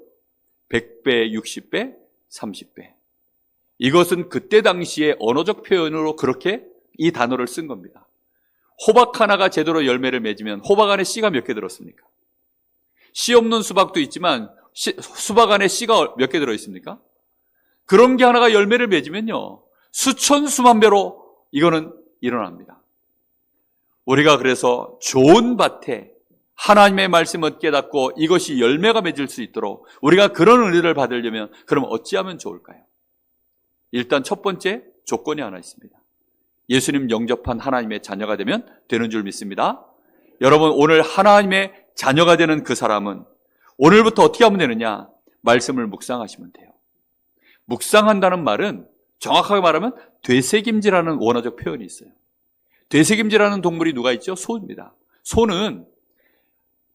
100배, 60배, 30배. 이것은 그때 당시에 언어적 표현으로 그렇게 이 단어를 쓴 겁니다. 호박 하나가 제대로 열매를 맺으면 호박 안에 씨가 몇 개 들었습니까? 씨 없는 수박도 있지만 수박 안에 씨가 몇 개 들어있습니까? 그런 게 하나가 열매를 맺으면요 수천 수만 배로 이거는 일어납니다. 우리가 그래서 좋은 밭에 하나님의 말씀을 깨닫고 이것이 열매가 맺을 수 있도록 우리가 그런 은혜를 받으려면 그럼 어찌하면 좋을까요? 일단 첫 번째 조건이 하나 있습니다. 예수님 영접한 하나님의 자녀가 되면 되는 줄 믿습니다. 여러분 오늘 하나님의 자녀가 되는 그 사람은 오늘부터 어떻게 하면 되느냐? 말씀을 묵상하시면 돼요. 묵상한다는 말은 정확하게 말하면 되새김질하는 원어적 표현이 있어요. 되새김질하는 동물이 누가 있죠? 소입니다. 소는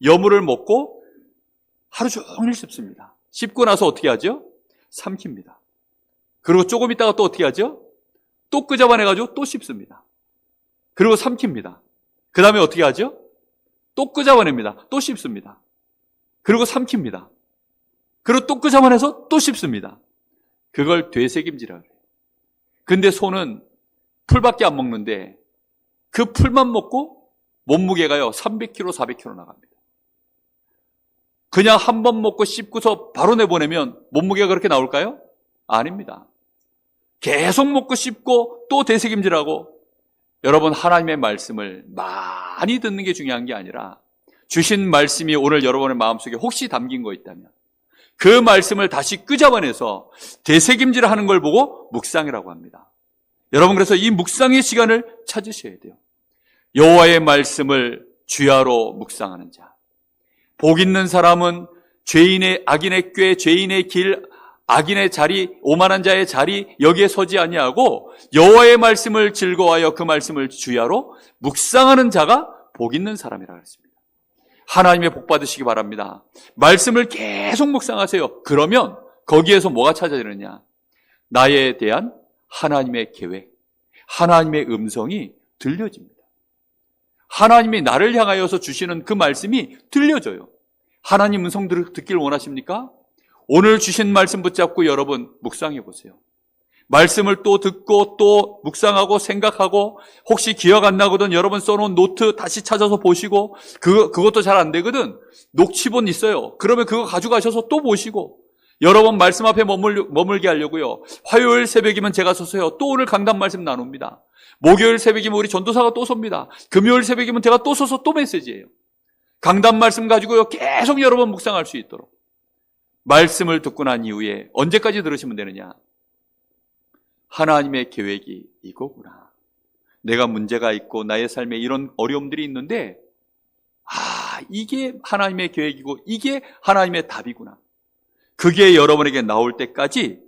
여물을 먹고 하루 종일 씹습니다. 씹고 나서 어떻게 하죠? 삼킵니다. 그리고 조금 있다가 또 어떻게 하죠? 또 끄잡아내가지고 또 씹습니다. 그리고 삼킵니다. 그 다음에 어떻게 하죠? 또 끄잡아냅니다. 또 씹습니다. 그리고 삼킵니다. 그리고 또 끄잡아내서 또 씹습니다. 그걸 되새김질이라고 해요. 근데 소는 풀밖에 안 먹는데 그 풀만 먹고 몸무게가요 300kg, 400kg 나갑니다. 그냥 한 번 먹고 씹고서 바로 내보내면 몸무게가 그렇게 나올까요? 아닙니다. 계속 먹고 씹고 또 되새김질하고. 여러분 하나님의 말씀을 많이 듣는 게 중요한 게 아니라 주신 말씀이 오늘 여러분의 마음속에 혹시 담긴 거 있다면 그 말씀을 다시 끄잡아내서 되새김질하는 걸 보고 묵상이라고 합니다. 여러분 그래서 이 묵상의 시간을 찾으셔야 돼요. 여호와의 말씀을 주야로 묵상하는 자. 복 있는 사람은 죄인의 악인의 꾀, 죄인의 길, 악인의 자리, 오만한 자의 자리 여기에 서지 아니하고 여호와의 말씀을 즐거워하여 그 말씀을 주야로 묵상하는 자가 복 있는 사람이라고 했습니다. 하나님의 복 받으시기 바랍니다. 말씀을 계속 묵상하세요. 그러면 거기에서 뭐가 찾아지느냐? 나에 대한 하나님의 계획, 하나님의 음성이 들려집니다. 하나님이 나를 향하여서 주시는 그 말씀이 들려져요. 하나님 음성 듣기를 원하십니까? 오늘 주신 말씀 붙잡고 여러분 묵상해 보세요. 말씀을 또 듣고 또 묵상하고 생각하고, 혹시 기억 안 나거든 여러분 써놓은 노트 다시 찾아서 보시고, 그것도 잘 안 되거든 녹취본 있어요. 그러면 그거 가져가셔서 또 보시고, 여러 번 말씀 앞에 머물게 하려고요. 화요일 새벽이면 제가 서서요 또 오늘 강단 말씀 나눕니다. 목요일 새벽이면 우리 전도사가 또 섭니다. 금요일 새벽이면 제가 또 서서 또 메시지예요. 강단 말씀 가지고요 계속 여러 번 묵상할 수 있도록. 말씀을 듣고 난 이후에 언제까지 들으시면 되느냐? 하나님의 계획이 이거구나. 내가 문제가 있고 나의 삶에 이런 어려움들이 있는데, 이게 하나님의 계획이고 이게 하나님의 답이구나. 그게 여러분에게 나올 때까지,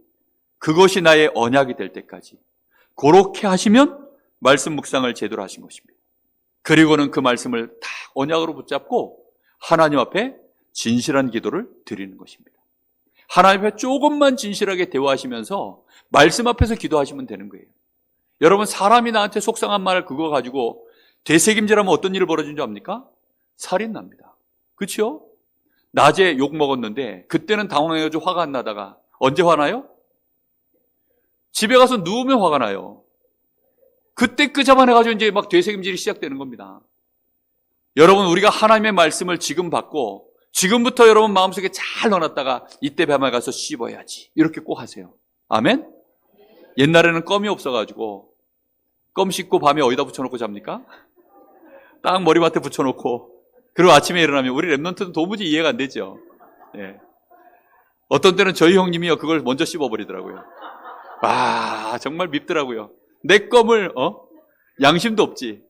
그것이 나의 언약이 될 때까지 그렇게 하시면 말씀 묵상을 제대로 하신 것입니다. 그리고는 그 말씀을 다 언약으로 붙잡고 하나님 앞에 진실한 기도를 드리는 것입니다. 하나님 앞에 조금만 진실하게 대화하시면서 말씀 앞에서 기도하시면 되는 거예요. 여러분, 사람이 나한테 속상한 말 그거 가지고 되새김질하면 어떤 일이 벌어진 줄 압니까? 살인 납니다. 그렇죠? 낮에 욕 먹었는데 그때는 당황해가지고 화가 안 나다가 언제 화나요? 집에 가서 누우면 화가 나요. 그때 끄잡아내가지고 이제 막 되새김질이 시작되는 겁니다. 여러분, 우리가 하나님의 말씀을 지금 받고 지금부터 여러분 마음속에 잘 넣어놨다가 이때 밤에 가서 씹어야지 이렇게 꼭 하세요. 아멘? 옛날에는 껌이 없어가지고 껌 씹고 밤에 어디다 붙여놓고 잡니까? 딱 머리맡에 붙여놓고, 그리고 아침에 일어나면 우리 랩런트는 도무지 이해가 안 되죠. 예. 어떤 때는 저희 형님이요 그걸 먼저 씹어버리더라고요. 정말 밉더라고요. 내 껌을 양심도 없지.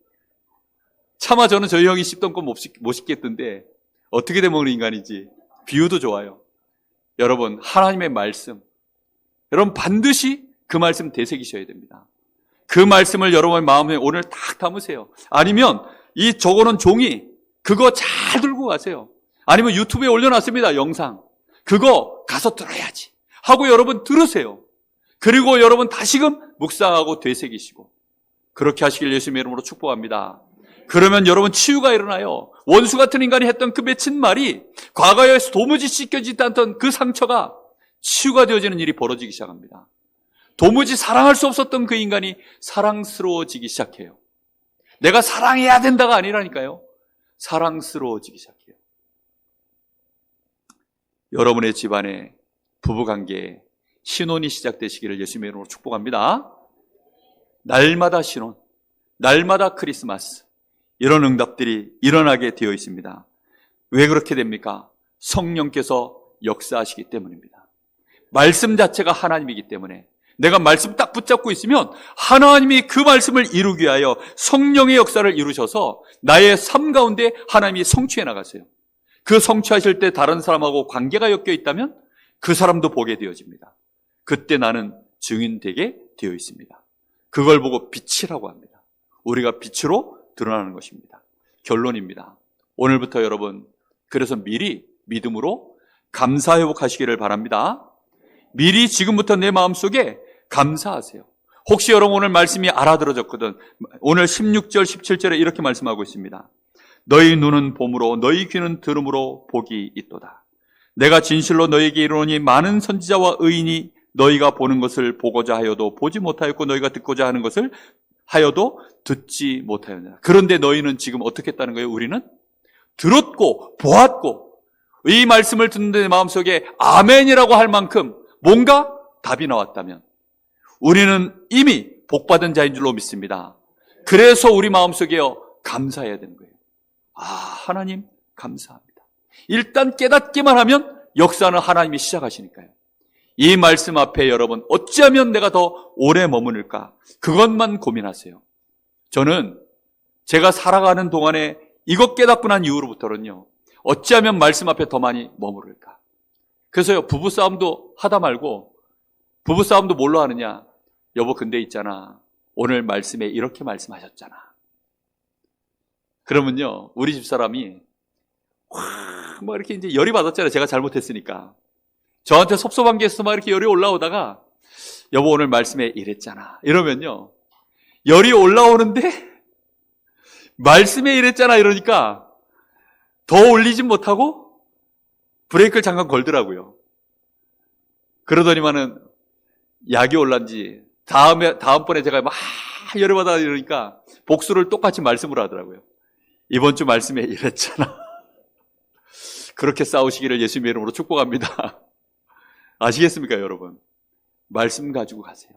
차마 저는 저희 형이 씹던 껌 못 씹겠던데 어떻게 돼 먹는 인간인지. 비유도 좋아요. 여러분, 하나님의 말씀, 여러분 반드시 그 말씀 되새기셔야 됩니다. 그 말씀을 여러분의 마음에 오늘 딱 담으세요. 아니면 이 적어놓은 종이 그거 잘 들고 가세요. 아니면 유튜브에 올려놨습니다. 영상. 그거 가서 들어야지 하고 여러분 들으세요. 그리고 여러분 다시금 묵상하고 되새기시고, 그렇게 하시길 예수님의 이름으로 축복합니다. 그러면 여러분 치유가 일어나요. 원수 같은 인간이 했던 그 맺힌 말이, 과거에 도무지 씻겨지지 않던 그 상처가 치유가 되어지는 일이 벌어지기 시작합니다. 도무지 사랑할 수 없었던 그 인간이 사랑스러워지기 시작해요. 내가 사랑해야 된다가 아니라니까요. 사랑스러워지기 시작해요. 여러분의 집안에 부부관계에 신혼이 시작되시기를 예수님의 이름으로 축복합니다. 날마다 신혼, 날마다 크리스마스, 이런 응답들이 일어나게 되어 있습니다. 왜 그렇게 됩니까? 성령께서 역사하시기 때문입니다. 말씀 자체가 하나님이기 때문에 내가 말씀 딱 붙잡고 있으면 하나님이 그 말씀을 이루기 위하여 성령의 역사를 이루셔서 나의 삶 가운데 하나님이 성취해 나가세요. 그 성취하실 때 다른 사람하고 관계가 엮여 있다면 그 사람도 보게 되어집니다. 그때 나는 증인 되게 되어 있습니다. 그걸 보고 빛이라고 합니다. 우리가 빛으로 드러나는 것입니다. 결론입니다. 오늘부터 여러분, 그래서 미리 믿음으로 감사 회복하시기를 바랍니다. 미리 지금부터 내 마음속에 감사하세요. 혹시 여러분 오늘 말씀이 알아들어졌거든, 오늘 16절 17절에 이렇게 말씀하고 있습니다. 너희 눈은 봄으로 너희 귀는 들음으로 복이 있도다. 내가 진실로 너희에게 이르노니 많은 선지자와 의인이 너희가 보는 것을 보고자 하여도 보지 못하였고 너희가 듣고자 하는 것을 하여도 듣지 못하였느니라. 그런데 너희는 지금 어떻게 했다는 거예요? 우리는 들었고 보았고, 이 말씀을 듣는 내 마음속에 아멘이라고 할 만큼 뭔가 답이 나왔다면 우리는 이미 복받은 자인 줄로 믿습니다. 그래서 우리 마음속에요 감사해야 되는 거예요. 하나님 감사합니다. 일단 깨닫기만 하면 역사는 하나님이 시작하시니까요. 이 말씀 앞에 여러분 어찌하면 내가 더 오래 머무를까, 그것만 고민하세요. 저는 제가 살아가는 동안에 이것 깨닫고 난 이후로부터는요, 어찌하면 말씀 앞에 더 많이 머무를까. 그래서요, 부부싸움도 하다 말고, 부부싸움도 뭘로 하느냐, 여보 근데 있잖아, 오늘 말씀에 이렇게 말씀하셨잖아. 그러면요, 우리 집사람이 막 이렇게 이제 열이 받았잖아요. 제가 잘못했으니까. 저한테 섭섭한 게 있어서 막 이렇게 열이 올라오다가 여보 오늘 말씀에 이랬잖아. 이러면요. 열이 올라오는데 말씀에 이랬잖아. 이러니까 더 올리진 못하고 브레이크를 잠깐 걸더라고요. 그러더니만은 약이 올란지 다음번에 제가 막 열이 받아 이러니까 복수를 똑같이 말씀을 하더라고요. 이번 주 말씀에 이랬잖아. 그렇게 싸우시기를 예수님의 이름으로 축복합니다. 아시겠습니까, 여러분? 말씀 가지고 가세요.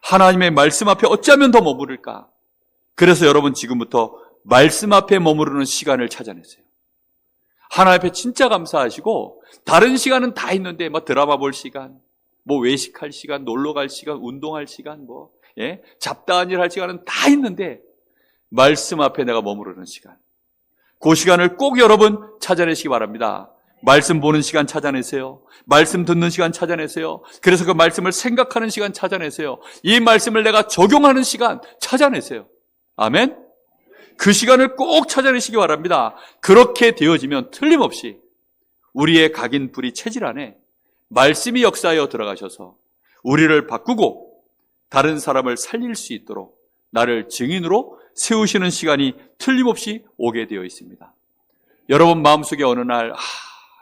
하나님의 말씀 앞에 어찌하면 더 머무를까? 그래서 여러분 지금부터 말씀 앞에 머무르는 시간을 찾아내세요. 하나님 앞에 진짜 감사하시고 다른 시간은 다 있는데 뭐 드라마 볼 시간, 뭐 외식할 시간, 놀러 갈 시간, 운동할 시간, 잡다한 일 할 시간은 다 있는데 말씀 앞에 내가 머무르는 시간, 그 시간을 꼭 여러분 찾아내시기 바랍니다. 말씀 보는 시간 찾아내세요. 말씀 듣는 시간 찾아내세요. 그래서 그 말씀을 생각하는 시간 찾아내세요. 이 말씀을 내가 적용하는 시간 찾아내세요. 아멘? 그 시간을 꼭 찾아내시기 바랍니다. 그렇게 되어지면 틀림없이 우리의 각인 불이 체질 안에 말씀이 역사하여 들어가셔서 우리를 바꾸고 다른 사람을 살릴 수 있도록 나를 증인으로 세우시는 시간이 틀림없이 오게 되어 있습니다. 여러분 마음속에 어느 날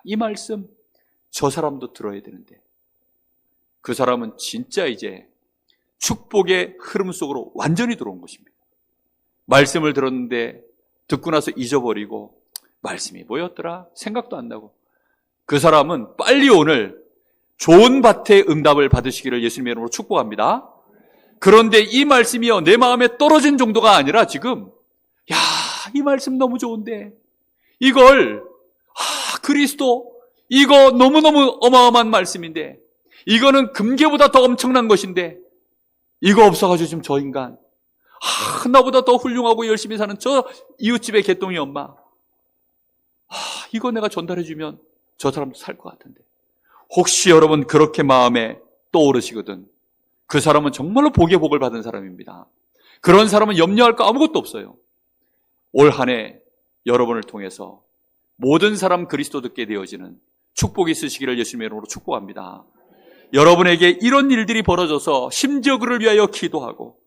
이 말씀 저 사람도 들어야 되는데 그 사람은 진짜 이제 축복의 흐름 속으로 완전히 들어온 것입니다. 말씀을 들었는데 듣고 나서 잊어버리고 말씀이 뭐였더라? 생각도 안 나고 그 사람은 빨리 오늘 좋은 밭의 응답을 받으시기를 예수님의 이름으로 축복합니다. 그런데 이 말씀이요 내 마음에 떨어진 정도가 아니라 지금 이 말씀 너무 좋은데 이걸 그리스도 이거 너무너무 어마어마한 말씀인데 이거는 금괴보다 더 엄청난 것인데 이거 없어가지고 지금 저 인간 나보다 더 훌륭하고 열심히 사는 저 이웃집의 개똥이 엄마 이거 내가 전달해주면 저 사람도 살 것 같은데 혹시 여러분 그렇게 마음에 떠오르시거든 그 사람은 정말로 복의 복을 받은 사람입니다. 그런 사람은 염려할 거 아무것도 없어요. 올 한 해 여러분을 통해서 모든 사람 그리스도 듣게 되어지는 축복이 있으시기를 예수님의 이름으로 축복합니다. 여러분에게 이런 일들이 벌어져서 심지어 그를 위하여 기도하고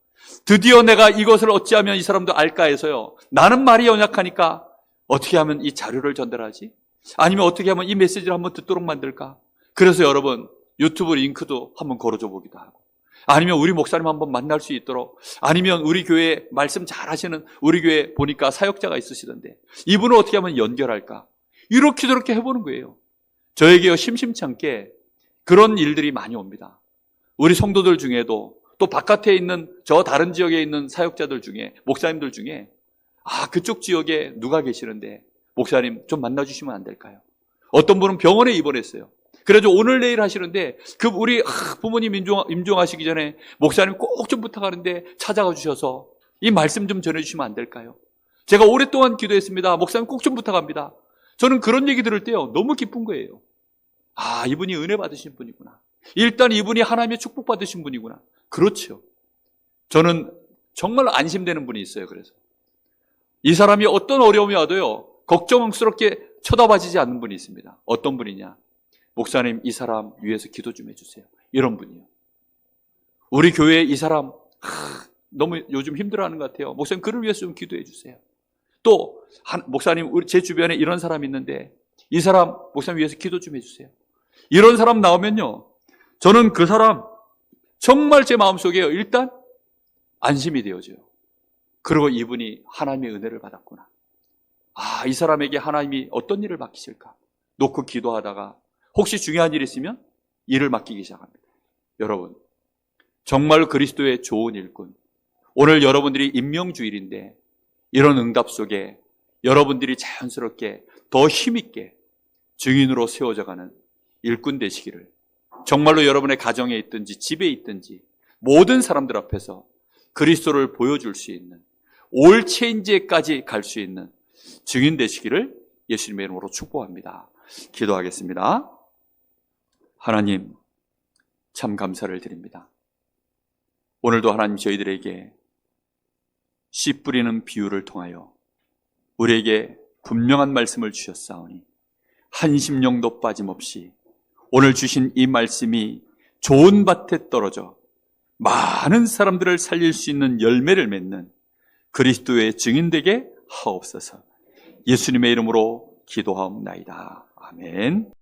드디어 내가 이것을 어찌하면 이 사람도 알까 해서요 나는 말이 연약하니까 어떻게 하면 이 자료를 전달하지? 아니면 어떻게 하면 이 메시지를 한번 듣도록 만들까? 그래서 여러분 유튜브 링크도 한번 걸어줘 보기도 하고 아니면 우리 목사님 한번 만날 수 있도록 아니면 우리 교회 말씀 잘 하시는 우리 교회 보니까 사역자가 있으시던데 이분을 어떻게 하면 연결할까? 이렇게 저렇게 해보는 거예요. 저에게요 심심치 않게 그런 일들이 많이 옵니다. 우리 성도들 중에도 또 바깥에 있는 저 다른 지역에 있는 사역자들 중에 목사님들 중에 그쪽 지역에 누가 계시는데 목사님 좀 만나주시면 안 될까요? 어떤 분은 병원에 입원했어요. 그래서 오늘 내일 하시는데 그 우리 부모님 임종하시기 전에 목사님 꼭 좀 부탁하는데 찾아가 주셔서 이 말씀 좀 전해주시면 안 될까요? 제가 오랫동안 기도했습니다. 목사님 꼭 좀 부탁합니다. 저는 그런 얘기 들을 때요 너무 기쁜 거예요. 이분이 은혜 받으신 분이구나. 일단 이분이 하나님의 축복 받으신 분이구나. 그렇죠. 저는 정말 안심되는 분이 있어요. 그래서 이 사람이 어떤 어려움이 와도요 걱정스럽게 쳐다봐지지 않는 분이 있습니다. 어떤 분이냐? 목사님 이 사람 위해서 기도 좀 해주세요. 이런 분이요. 우리 교회에 이 사람 너무 요즘 힘들어하는 것 같아요. 목사님 그를 위해서 좀 기도해 주세요. 또 목사님 제 주변에 이런 사람이 있는데 이 사람 목사님 위해서 기도 좀 해주세요. 이런 사람 나오면요 저는 그 사람 정말 제 마음속에 일단 안심이 되어져요. 그리고 이분이 하나님의 은혜를 받았구나. 이 사람에게 하나님이 어떤 일을 맡기실까 놓고 기도하다가 혹시 중요한 일이 있으면 일을 맡기기 시작합니다. 여러분 정말 그리스도의 좋은 일꾼 오늘 여러분들이 임명주일인데 이런 응답 속에 여러분들이 자연스럽게 더 힘있게 증인으로 세워져가는 일꾼 되시기를 정말로 여러분의 가정에 있든지 집에 있든지 모든 사람들 앞에서 그리스도를 보여줄 수 있는 올 체인지에까지 갈 수 있는 증인 되시기를 예수님의 이름으로 축복합니다. 기도하겠습니다. 하나님 참 감사를 드립니다. 오늘도 하나님 저희들에게 씨 뿌리는 비유를 통하여 우리에게 분명한 말씀을 주셨사오니 한심령도 빠짐없이 오늘 주신 이 말씀이 좋은 밭에 떨어져 많은 사람들을 살릴 수 있는 열매를 맺는 그리스도의 증인되게 하옵소서. 예수님의 이름으로 기도하옵나이다. 아멘.